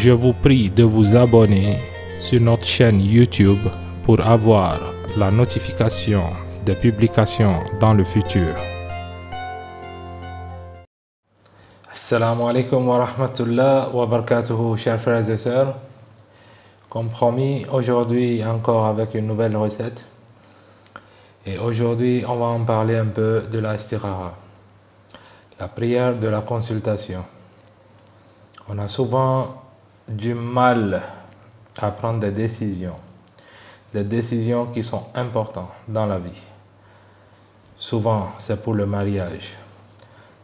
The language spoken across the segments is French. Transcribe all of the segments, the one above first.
Je vous prie de vous abonner sur notre chaîne YouTube pour avoir la notification des publications dans le futur. Assalamu alaikum wa rahmatullah wa barakatuhu, chers frères et sœurs. Comme promis, aujourd'hui encore avec une nouvelle recette. Et aujourd'hui, on va en parler un peu de la istikhara, la prière de la consultation. On a souvent du mal à prendre des décisions qui sont importantes dans la vie. Souvent, c'est pour le mariage,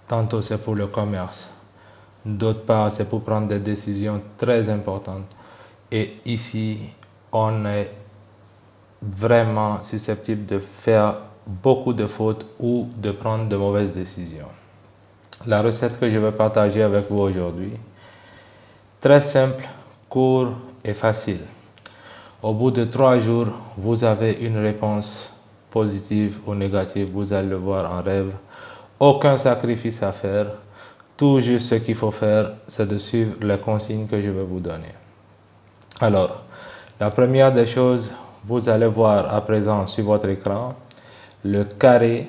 tantôt c'est pour le commerce, d'autre part, c'est pour prendre des décisions très importantes. Et ici, on est vraiment susceptible de faire beaucoup de fautes ou de prendre de mauvaises décisions. La recette que je vais partager avec vous aujourd'hui, très simple, court et facile. Au bout de 3 jours, vous avez une réponse positive ou négative, vous allez le voir en rêve. Aucun sacrifice à faire, tout juste ce qu'il faut faire, c'est de suivre les consignes que je vais vous donner. Alors, la première des choses, vous allez voir à présent sur votre écran le carré.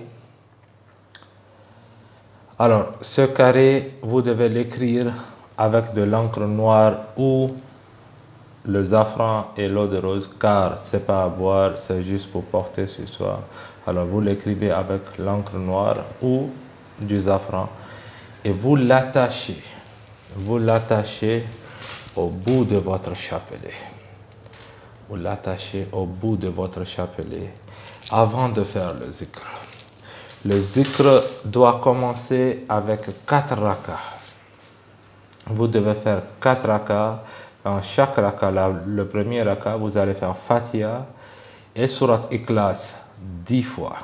Alors, ce carré, vous devez l'écrire avec de l'encre noire ou le safran et l'eau de rose, car c'est pas à boire, c'est juste pour porter sur soi. Alors, vous l'écrivez avec l'encre noire ou du safran et vous l'attachez au bout de votre chapelet. Vous l'attachez au bout de votre chapelet avant de faire le zikr. Le zikr doit commencer avec 4 rakas. Vous devez faire 4 rakas. Dans chaque raka, le premier raka, vous allez faire Fatiha et Surat Ikhlas 10 fois.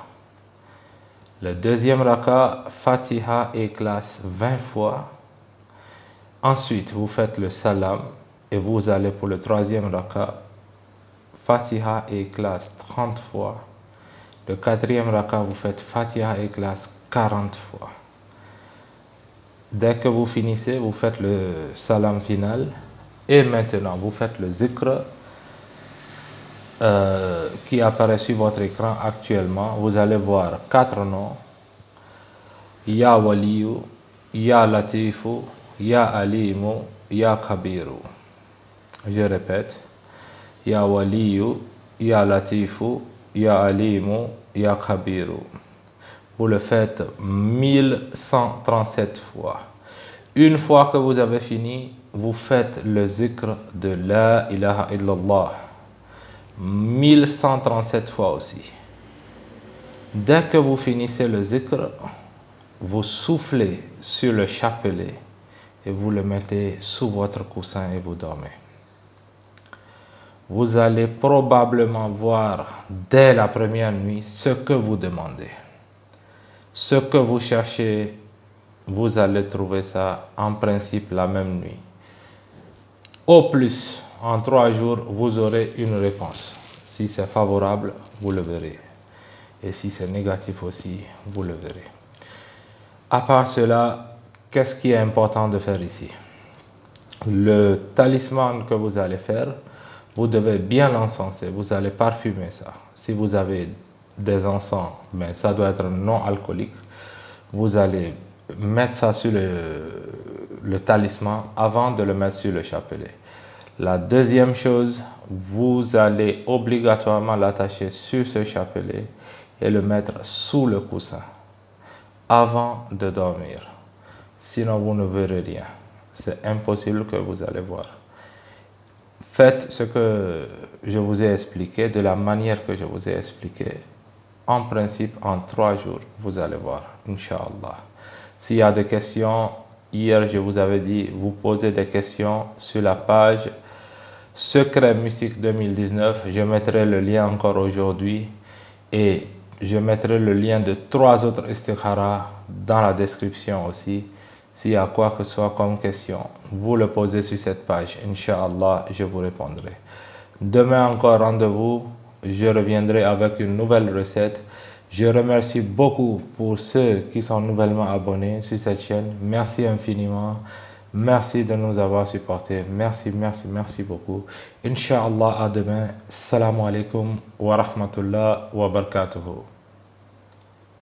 Le deuxième raka, Fatiha et Ikhlas 20 fois. Ensuite, vous faites le salam et vous allez pour le troisième raka, Fatiha et Ikhlas 30 fois. Le quatrième raka, vous faites Fatiha et Ikhlas 40 fois. Dès que vous finissez, vous faites le salam final. Et maintenant, vous faites le zikr qui apparaît sur votre écran actuellement. Vous allez voir 4 noms. Ya Waliyu, Ya Latifu, Ya Alimu, Ya Kabiru. Je répète. Ya Waliyu, Ya Latifu, Ya Alimu, Ya Kabiru. Vous le faites 1137 fois. Une fois que vous avez fini, vous faites le zikr de La ilaha illallah 1137 fois aussi. Dès que vous finissez le zikr, vous soufflez sur le chapelet et vous le mettez sous votre coussin et vous dormez. Vous allez probablement voir dès la première nuit ce que vous demandez. Ce que vous cherchez, vous allez trouver ça en principe la même nuit. Au plus, en 3 jours, vous aurez une réponse. Si c'est favorable, vous le verrez. Et si c'est négatif aussi, vous le verrez. À part cela, qu'est-ce qui est important de faire ici? Le talisman que vous allez faire, vous devez bien l'encenser. Vous allez parfumer ça. Si vous avez des encens, mais ça doit être non alcoolique, vous allez mettre ça sur le talisman avant de le mettre sur le chapelet. La deuxième chose, vous allez obligatoirement l'attacher sur ce chapelet et le mettre sous le coussin avant de dormir. Sinon, vous ne verrez rien. C'est impossible que vous allez voir. Faites ce que je vous ai expliqué de la manière que je vous ai expliqué. En principe, en 3 jours, vous allez voir, Inch'Allah. S'il y a des questions, hier je vous avais dit, vous posez des questions sur la page Secret Mystique 2019. Je mettrai le lien encore aujourd'hui et je mettrai le lien de 3 autres istikhara dans la description aussi. S'il y a quoi que ce soit comme question, vous le posez sur cette page. Inch'Allah, je vous répondrai. Demain encore rendez-vous. Je reviendrai avec une nouvelle recette. Je remercie beaucoup pour ceux qui sont nouvellement abonnés sur cette chaîne. Merci infiniment. Merci de nous avoir supportés. Merci, merci, merci beaucoup. Inch'Allah, à demain. Salam alaikum wa rahmatullah wa barakatuhu.